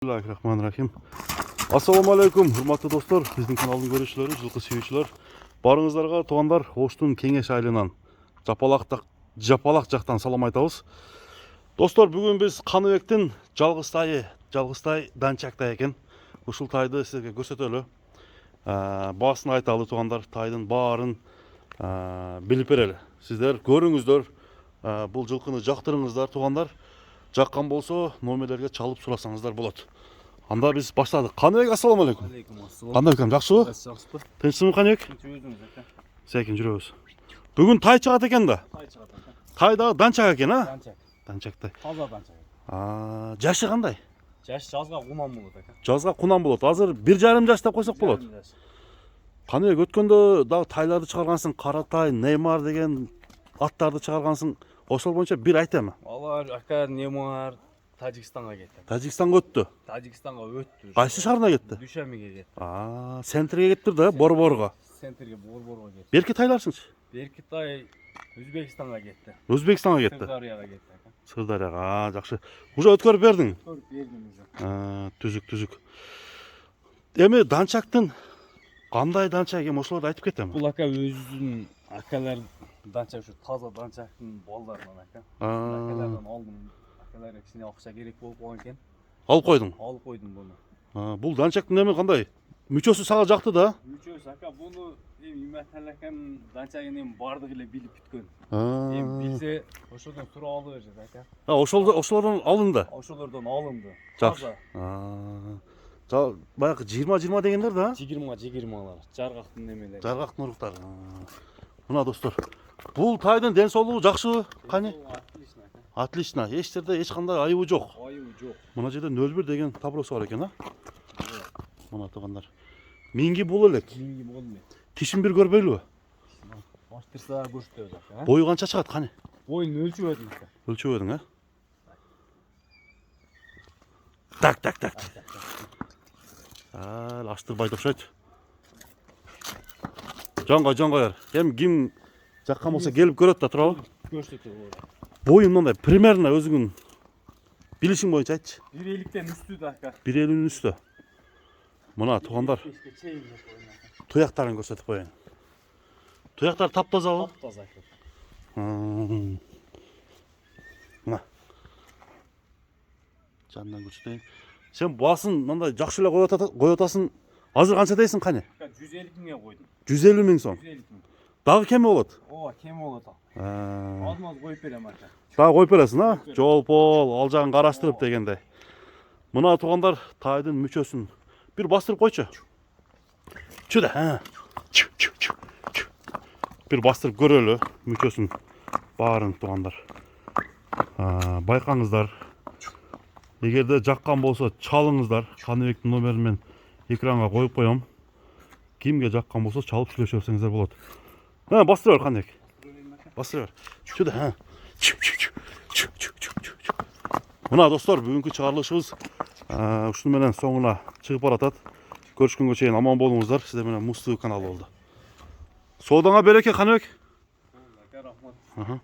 Bismillahirrahmanirrahim. Assalamu alaikum, hurmatlı dostlar. Bizning kanalni görüşçüleri, жылқы сүйүүчүлөр. Барыңыздарга туугандар, Оштун Кеңеш айылынан Жапалак жактан салам айтабыз. Достор, бүгүн биз Каныбектин жалгызтай данчакта экен. Ушул тайды сизге көрсөтөлү. Баасын айталы туугандар, тайдын баарын билип берели. Сиздер көрүңүздөр. Бул жылкыны жактырыңыздар туугандар. Жаққан болса, номерлерге чалып сұрасаңыздар болады. Анда біз баштадық. Қаныбек, ассаламу алейкум. Қандай екен, жақсы ғой? Жақсы. Тыншысың Қаныбек? Сәкен жүрөбүз. Бүгін тай чыгат екен да? Тай чыгат екен. Тайдағы данчак екен, а? Данчак. Данчактай. Таза данчак. Жашы қандай? Жаш жазға кунан болот екен. Жазға кунан болот. Азыр 1,5 жаш деп койсок болот. Қаныбек, өткөндө дагы тайларды чыгаргансың, Каратай, Неймар деген аттарды чыгаргансың. Ошол боюнча бир айтамы? Алар ака Неймар Тажикстанга кетти. Тажикстанга өттү. Тажикстанга өттү. Кайсы шаарына кетти? Дүйшөмөгө кетти. Центрге кеттир да, Борборго. Центрге Борборго кетти. Берки тайларсыңчы? Берки тай Өзбекстанга кетти. Өзбекстанга кетти. Сырдарияга кетти ака. Сырдарияга, жакшы. Уже өткөрүп бердиң? Өткөрүп бердим уже. Түзүк. Эми данчактын кандай данчак экен, ошолорду айтып кетем. Бул ака өзүнүн акалар данчак, ушу таза данчактын балдарынан ака. Акалардан алдым. Акаларга кичине акча керек болуп калган экен. Алып койдуң? Алып койдум буну. Бул данчактын эми кандай? Мүчөсү сага жакты да? Мүчөсү ака буну иматалакан данчагын эми бардыгы эле билип бүткөн. Эми билсе ошодон сурап алып берет ака. Ошолордон алынды. Ошолордон алынды. Жакшы. Баягы 20 дегендер да? 20-20алар. Жаргактын немелери. Жаргактын уруктары. Мына достор, бул тайдын ден соолугу жакшыбы? Кане? Отлично. Эч жерде эч кандай айыбы жок. Айыбы жок. Мына жерде 0,1 деген таблосу бар экен, а? Мына туугандар. Минги бул элек. Минги бул элек. Тишин бир көрбөйлүбү? Баштырса көрсөтөбүз ака. Бою канча чыгат, кане? Боюн өлчөп өтүм ака. Өлчөп өдүң, а? Так. Лаштырбай окшойт. Жоңгой. Эми ким жаккан болсо келип көрөт да, туурабы? Көрсөтөбүз. Боюн мындай примерно өзүңүн билишиң боюнча айтчы. 1,50ден үстү да ака. 1,50 үстү. Мына туугандар, туяктарын көрсөтүп коеюн. Туяктар таптазабы? Таптаза ака. Мына. Жанынан көрсөтөйүн. Сен басын мындай жакшы эле коюп атасың. Азыр канча дейсиң, кане? 150 миңге койдум. 150 миң сом. 150 миң. Дагы кеми болот? Ооба, кем болот. Азмаз коюп берем ака. Дагы коюп бересиң, а? Жолпол, ал жагын караштырып дегендей. Мына туугандар, тайдын мүчөсүн бир бастырып койчу. Чүдө, бир бастырып көрөлү мүчөсүн баарын туугандар. Байкаңыздар. Эгерде жаккан болсо чалыңыздар. Каныбектин номерин мен экранга коюп коем. Кимге жаккан болсо чалып сүйлөшө берсеңиздер болот. Бастыра бер, Каныбек. Бастыра бер. Чүдө, Мына достор, бүгүнкү чыгарылышыбыз ушуну менен соңуна чыгып баратат. Көрүшкөнгө чейин аман болуңуздар. Сиздер менен Муз ТV каналы болду. Соодаңа береке, Каныбек. Рахмат.